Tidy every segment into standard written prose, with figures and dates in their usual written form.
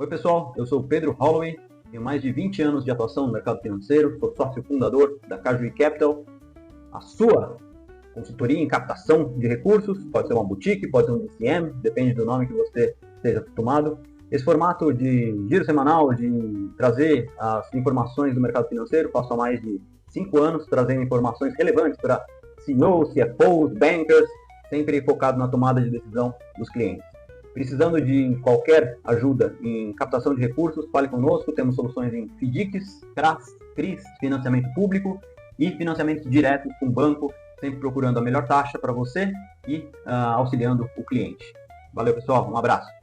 Oi pessoal, eu sou o Pedro Holloway, tenho mais de 20 anos de atuação no mercado financeiro, sou sócio fundador da Cajuí Capital, a sua consultoria em captação de recursos, pode ser uma boutique, pode ser um DCM, depende do nome que você esteja acostumado. Esse formato de giro semanal, de trazer as informações do mercado financeiro, passo há mais de 5 anos trazendo informações relevantes para CEOs, CFOs, bankers, sempre focado na tomada de decisão dos clientes. Precisando de qualquer ajuda em captação de recursos, fale conosco. Temos soluções em FDICs, CRAs, CRIs, financiamento público e financiamento direto com banco, sempre procurando a melhor taxa para você e auxiliando o cliente. Valeu, pessoal. Um abraço.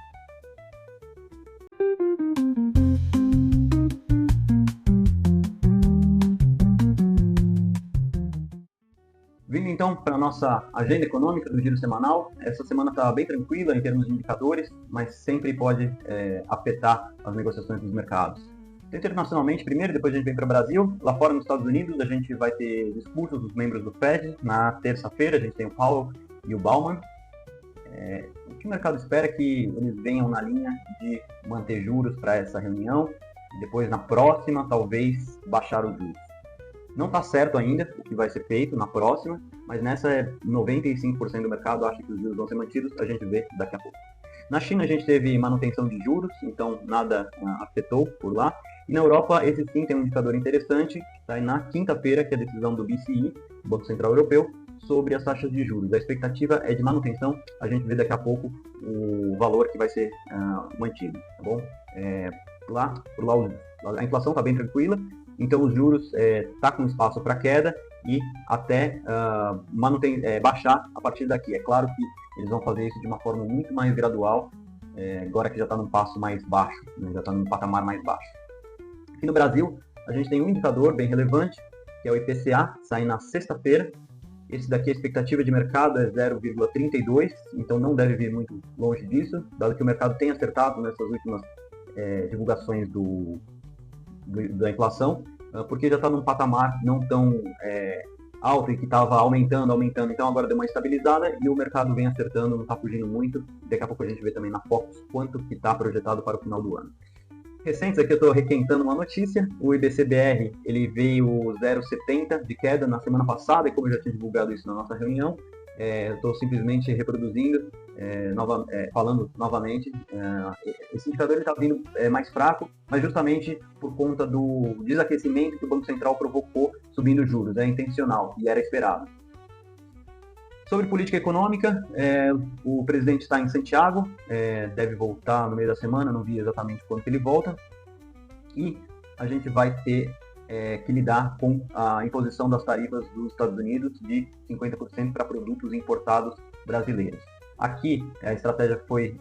Vindo então para a nossa agenda econômica do giro semanal, essa semana está bem tranquila em termos de indicadores, mas sempre pode afetar as negociações dos mercados. Então, internacionalmente, primeiro, depois a gente vem para o Brasil. Lá fora, nos Estados Unidos, a gente vai ter discursos dos membros do Fed. Na terça-feira, a gente tem o Powell e o Bauman. O que o mercado espera é que eles venham na linha de manter juros para essa reunião e depois, na próxima, talvez baixar os juros. Não está certo ainda o que vai ser feito na próxima, mas nessa 95% do mercado acha que os juros vão ser mantidos, a gente vê daqui a pouco. Na China a gente teve manutenção de juros, então nada afetou por lá. E na Europa, esse sim tem um indicador interessante, está na quinta-feira, que é a decisão do BCE, Banco Central Europeu, sobre as taxas de juros. A expectativa é de manutenção, a gente vê daqui a pouco o valor que vai ser mantido, tá bom? Por lá a inflação está bem tranquila, então os juros tá com espaço para queda e até baixar a partir daqui. É claro que eles vão fazer isso de uma forma muito mais gradual, agora que já está num passo mais baixo, né? Já está num patamar mais baixo. Aqui no Brasil, a gente tem um indicador bem relevante, que é o IPCA, sai na sexta-feira. Esse daqui, a expectativa de mercado é 0,32, então não deve vir muito longe disso, dado que o mercado tem acertado nessas últimas divulgações da inflação, porque já está num patamar não tão alto e que estava aumentando, então agora deu uma estabilizada e o mercado vem acertando, não está fugindo muito. Daqui a pouco a gente vê também na Focus quanto que está projetado para o final do ano. Recentes, aqui eu estou requentando uma notícia, o IBCBR ele veio 0,70 de queda na semana passada, e como eu já tinha divulgado isso na nossa reunião, eu estou simplesmente reproduzindo, falando novamente, esse indicador está vindo mais fraco, mas justamente por conta do desaquecimento que o Banco Central provocou subindo juros, é intencional e era esperado. Sobre política econômica, o presidente está em Santiago, deve voltar no meio da semana, não vi exatamente quando que ele volta, e a gente vai ter que lidar com a imposição das tarifas dos Estados Unidos de 50% para produtos importados brasileiros. Aqui, a estratégia foi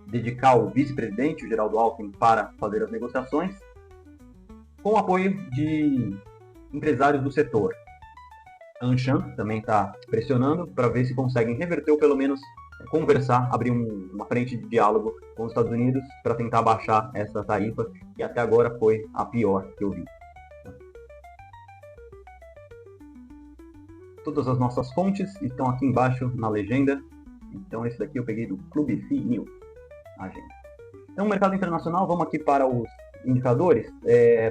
dedicar o vice-presidente, o Geraldo Alckmin, para fazer as negociações, com o apoio de empresários do setor. A Anshan também está pressionando para ver se conseguem reverter ou pelo menos conversar, abrir uma frente de diálogo com os Estados Unidos para tentar baixar essa tarifa, que até agora foi a pior que eu vi. Todas as nossas fontes estão aqui embaixo na legenda, então esse daqui eu peguei do Clube FI News, a agenda. Então, mercado internacional, vamos aqui para os indicadores.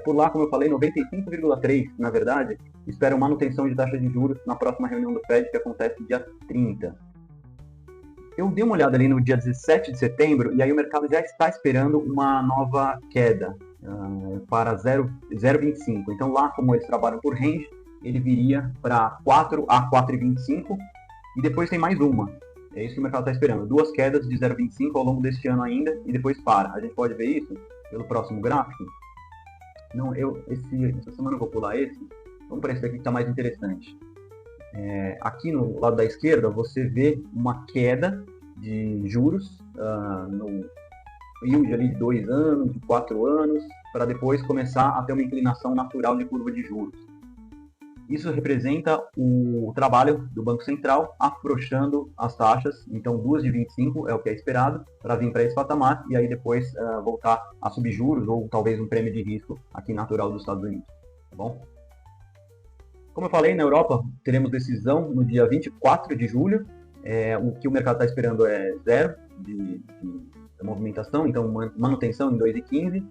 Por lá, como eu falei, 95,3, na verdade, esperam manutenção de taxa de juros na próxima reunião do Fed, que acontece dia 30. Eu dei uma olhada ali no dia 17 de setembro, e aí o mercado já está esperando uma nova queda para 0,25. Então lá, como eles trabalham por range, ele viria para 4 a 4,25, e depois tem mais uma. É isso que o mercado está esperando. 2 quedas de 0,25 ao longo deste ano ainda, e depois para. A gente pode ver isso pelo próximo gráfico? Não, essa semana eu vou pular esse. Vamos para esse aqui que está mais interessante. Aqui no lado da esquerda, você vê uma queda de juros no yield ali de 2 anos, de 4 anos, para depois começar a ter uma inclinação natural de curva de juros. Isso representa o trabalho do Banco Central afrouxando as taxas, então 2 de 25 é o que é esperado para vir para esse patamar e aí depois voltar a subir juros ou talvez um prêmio de risco aqui natural dos Estados Unidos, tá bom? Como eu falei, na Europa teremos decisão no dia 24 de julho, o que o mercado está esperando é 0 de movimentação, então manutenção em 2,15.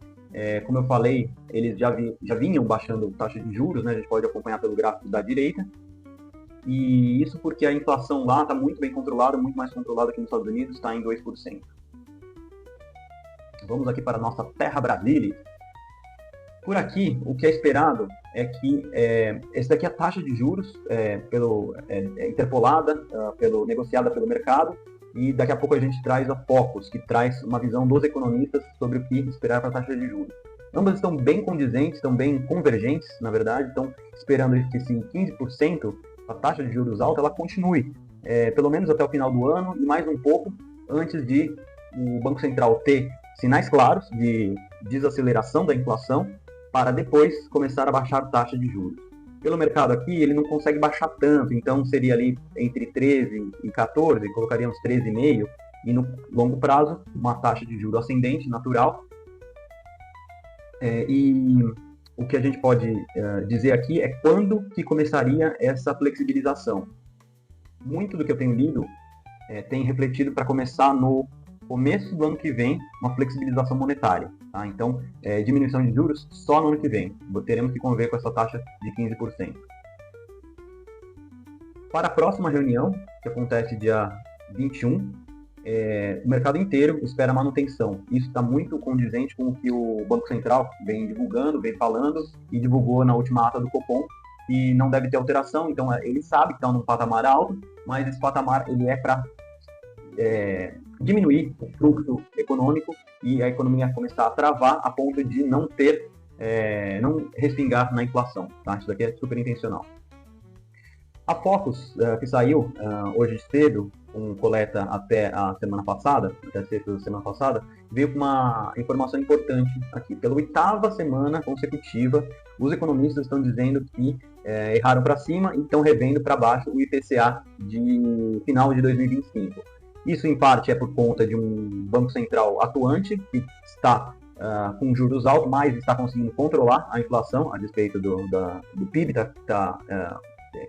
Como eu falei, eles já vinham baixando taxa de juros, né? A gente pode acompanhar pelo gráfico da direita. E isso porque a inflação lá está muito bem controlada, muito mais controlada que nos Estados Unidos, está em 2%. Vamos aqui para a nossa terra Brasília. Por aqui, o que é esperado é que essa daqui é a taxa de juros interpolada, negociada pelo mercado, e daqui a pouco a gente traz a Focus, que traz uma visão dos economistas sobre o que esperar para a taxa de juros. Ambas estão bem condizentes, estão bem convergentes, na verdade, estão esperando que esse 15%, a taxa de juros alta, ela continue, pelo menos até o final do ano, e mais um pouco antes de o Banco Central ter sinais claros de desaceleração da inflação, para depois começar a baixar a taxa de juros. Pelo mercado aqui, ele não consegue baixar tanto, então seria ali entre 13 e 14, colocaríamos 13,5, e no longo prazo, uma taxa de juros ascendente, natural. E o que a gente pode dizer aqui é quando que começaria essa flexibilização. Muito do que eu tenho lido tem refletido para começar no começo do ano que vem, uma flexibilização monetária. Tá? Então, diminuição de juros só no ano que vem. Teremos que conviver com essa taxa de 15%. Para a próxima reunião, que acontece dia 21, o mercado inteiro espera manutenção. Isso está muito condizente com o que o Banco Central vem divulgando, vem falando e divulgou na última ata do Copom, e não deve ter alteração. Então, ele sabe que está num patamar alto, mas esse patamar ele é para diminuir o fluxo econômico e a economia começar a travar a ponto de não respingar na inflação. Tá? Isso daqui é super intencional. A Focus, que saiu hoje cedo, com coleta até a semana passada, até sexta da semana passada, veio com uma informação importante aqui. Pela 8ª semana consecutiva, os economistas estão dizendo que erraram para cima e estão revendo para baixo o IPCA de final de 2025. Isso, em parte, é por conta de um Banco Central atuante, que está com juros altos, mas está conseguindo controlar a inflação, a despeito do PIB, está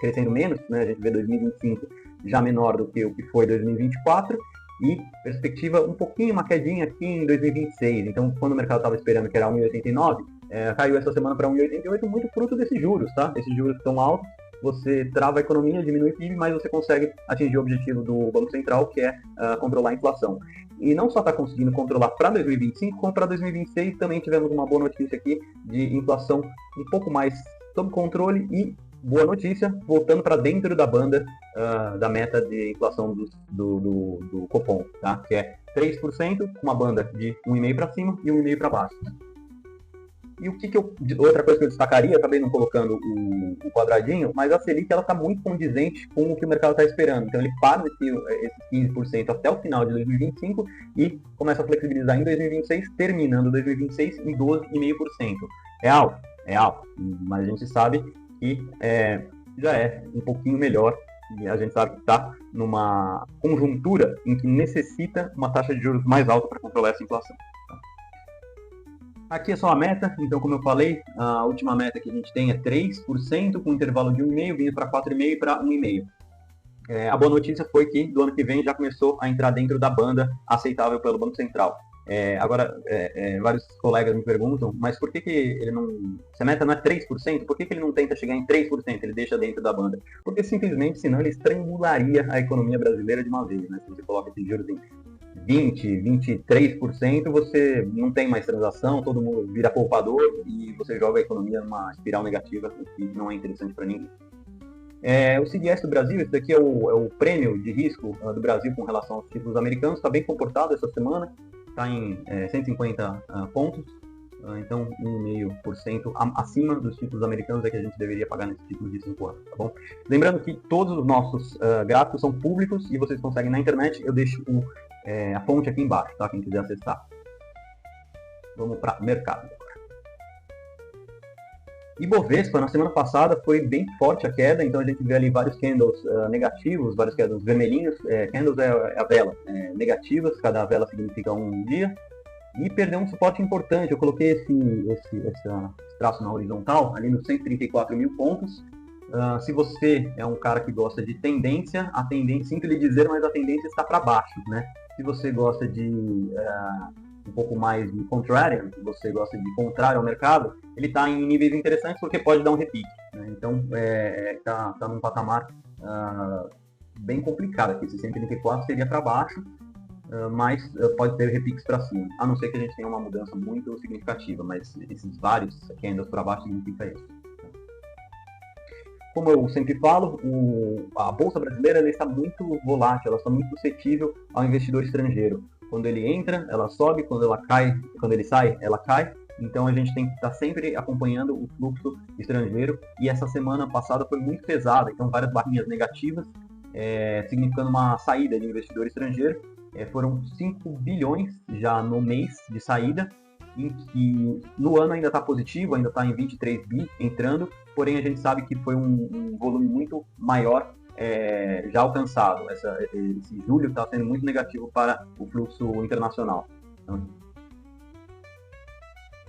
crescendo menos, né? A gente vê 2025 já menor do que o que foi 2024, e perspectiva um pouquinho, uma quedinha aqui em 2026. Então, quando o mercado estava esperando que era 1,89, caiu essa semana para 1,88, muito fruto desses juros, tá? Esses juros tão altos, você trava a economia, diminui o PIB, mas você consegue atingir o objetivo do Banco Central, que é controlar a inflação. E não só está conseguindo controlar para 2025, como para 2026 também tivemos uma boa notícia aqui de inflação um pouco mais sob controle e boa notícia, voltando para dentro da banda da meta de inflação do Copom, tá? Que é 3%, com uma banda de 1,5% para cima e 1,5% para baixo. E outra coisa que eu destacaria, acabei não colocando o quadradinho, mas a Selic está muito condizente com o que o mercado está esperando. Então ele para esses 15% até o final de 2025 e começa a flexibilizar em 2026, terminando 2026 em 12,5%. É alto? É alto, mas a gente sabe que já é um pouquinho melhor, e a gente sabe que está numa conjuntura em que necessita uma taxa de juros mais alta para controlar essa inflação. Aqui é só a meta, então como eu falei, a última meta que a gente tem é 3%, com intervalo de 1,5%, vindo para 4,5% e para 1,5%. A boa notícia foi que do ano que vem já começou a entrar dentro da banda aceitável pelo Banco Central. Agora, vários colegas me perguntam, mas por que ele não... Se a meta não é 3%, por que ele não tenta chegar em 3%? Ele deixa dentro da banda? Porque simplesmente, senão ele estrangularia a economia brasileira de uma vez, né? Se você coloca esses juros em 20%, 23%, você não tem mais transação, todo mundo vira poupador e você joga a economia numa espiral negativa que não é interessante para ninguém. O CDS do Brasil, esse daqui é o prêmio de risco do Brasil com relação aos títulos americanos, está bem comportado essa semana, está em 150 pontos, então 1,5% acima dos títulos americanos é que a gente deveria pagar nesses títulos de 5 anos, tá bom? Lembrando que todos os nossos gráficos são públicos e vocês conseguem na internet, eu deixo a fonte aqui embaixo, tá? Quem quiser acessar. Vamos para mercado. Ibovespa, na semana passada, foi bem forte a queda, então a gente vê ali vários candles negativos, vários candles vermelhinhos. Candles é a vela, negativas, cada vela significa um dia. E perdeu um suporte importante, eu coloquei esse traço na horizontal, ali nos 134 mil pontos. Se você é um cara que gosta de tendência, sinto lhe dizer, mas a tendência está para baixo, né? Se você gosta de um pouco mais de contrarian, se você gosta de contrário ao mercado, ele está em níveis interessantes porque pode dar um repique, né? Então, está num patamar bem complicado aqui. Esse 134 seria para baixo, mas pode ter repiques para cima, a não ser que a gente tenha uma mudança muito significativa, mas esses vários candles para baixo significa isso. Como eu sempre falo, a Bolsa Brasileira ela está muito volátil, ela está muito suscetível ao investidor estrangeiro. Quando ele entra, ela sobe, quando ele sai, ela cai. Então a gente tem que estar sempre acompanhando o fluxo estrangeiro. E essa semana passada foi muito pesada, então várias barrinhas negativas, significando uma saída de investidor estrangeiro. Foram 5 bilhões já no mês de saída, em que no ano ainda está positivo, ainda está em 23 bi entrando, porém a gente sabe que foi um volume muito maior já alcançado. Esse julho está sendo muito negativo para o fluxo internacional. Então,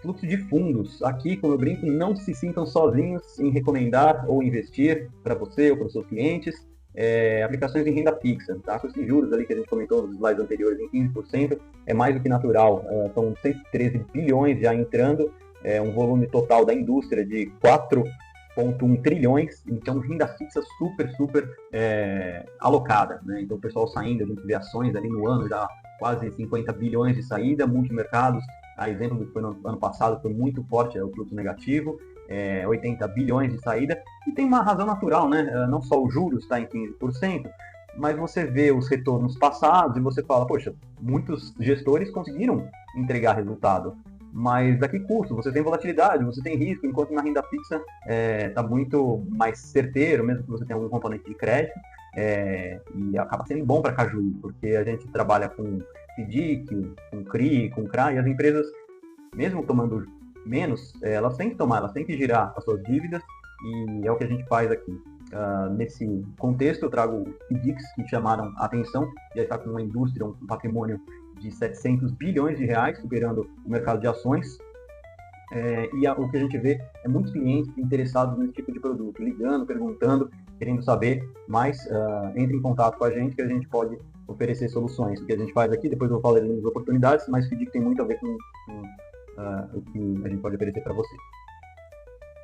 fluxo de fundos. Aqui, como eu brinco, não se sintam sozinhos em recomendar ou investir para você ou para os seus clientes. Aplicações em renda fixa, taxas de juros ali que a gente comentou nos slides anteriores em 15%, é mais do que natural. São 113 bilhões já entrando, um volume total da indústria de 4,1 trilhões, então renda fixa super alocada, né? Então o pessoal saindo, a gente vê ações ali no ano já quase 50 bilhões de saída, multimercados, a exemplo do que foi no ano passado, foi muito forte o fluxo negativo, 80 bilhões de saída, e tem uma razão natural, né? Não só o juros está em 15%, mas você vê os retornos passados e você fala, poxa, muitos gestores conseguiram entregar resultado, mas a que custo? Você tem volatilidade, você tem risco, enquanto na renda fixa está muito mais certeiro, mesmo que você tenha algum componente de crédito, e acaba sendo bom para Caju, porque a gente trabalha com FDIC, com CRI, com CRA, e as empresas, mesmo tomando menos, elas têm que tomar, elas têm que girar as suas dívidas, e é o que a gente faz aqui. Nesse contexto, eu trago FDICs que chamaram a atenção, já está com uma indústria, um patrimônio de 700 bilhões de reais, superando o mercado de ações, o que a gente vê é muitos clientes interessados nesse tipo de produto, ligando, perguntando, querendo saber mais, entre em contato com a gente que a gente pode oferecer soluções. O que a gente faz aqui, depois eu vou falar das oportunidades, mas FDIC tem muito a ver com o que a gente pode oferecer para você.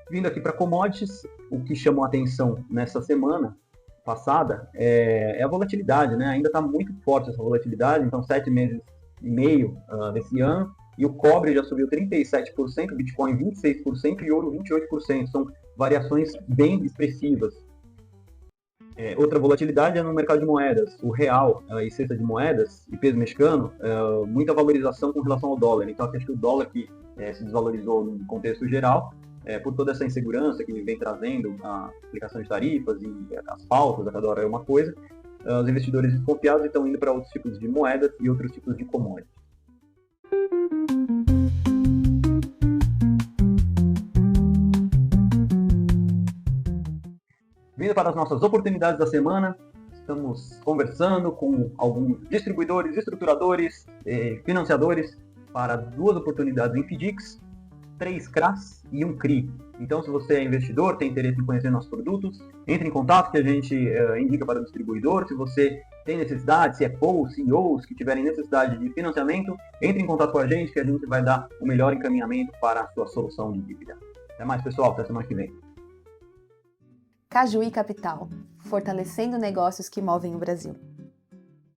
Vindo aqui para commodities, o que chamou a atenção nessa semana passada é a volatilidade, né? Ainda está muito forte essa volatilidade, então 7 meses e meio desse ano, e o cobre já subiu 37%, o Bitcoin 26% e ouro 28%, são variações bem expressivas. Outra volatilidade é no mercado de moedas, o real e cesta de moedas e peso mexicano, muita valorização com relação ao dólar. Então, acho que o dólar que se desvalorizou no contexto geral, por toda essa insegurança que vem trazendo a aplicação de tarifas e as pautas, a cada hora é uma coisa, os investidores desconfiados estão indo para outros tipos de moedas e outros tipos de commodities. Vindo para as nossas oportunidades da semana, estamos conversando com alguns distribuidores, estruturadores, financiadores para 2 oportunidades em FDICs, 3 CRAs e 1 CRI. Então, se você é investidor, tem interesse em conhecer nossos produtos, entre em contato que a gente indica para o distribuidor. Se você tem necessidade, CFOs, CEOs que tiverem necessidade de financiamento, entre em contato com a gente que a gente vai dar o melhor encaminhamento para a sua solução de dívida. Até mais, pessoal. Até semana que vem. Cajuí Capital, fortalecendo negócios que movem o Brasil.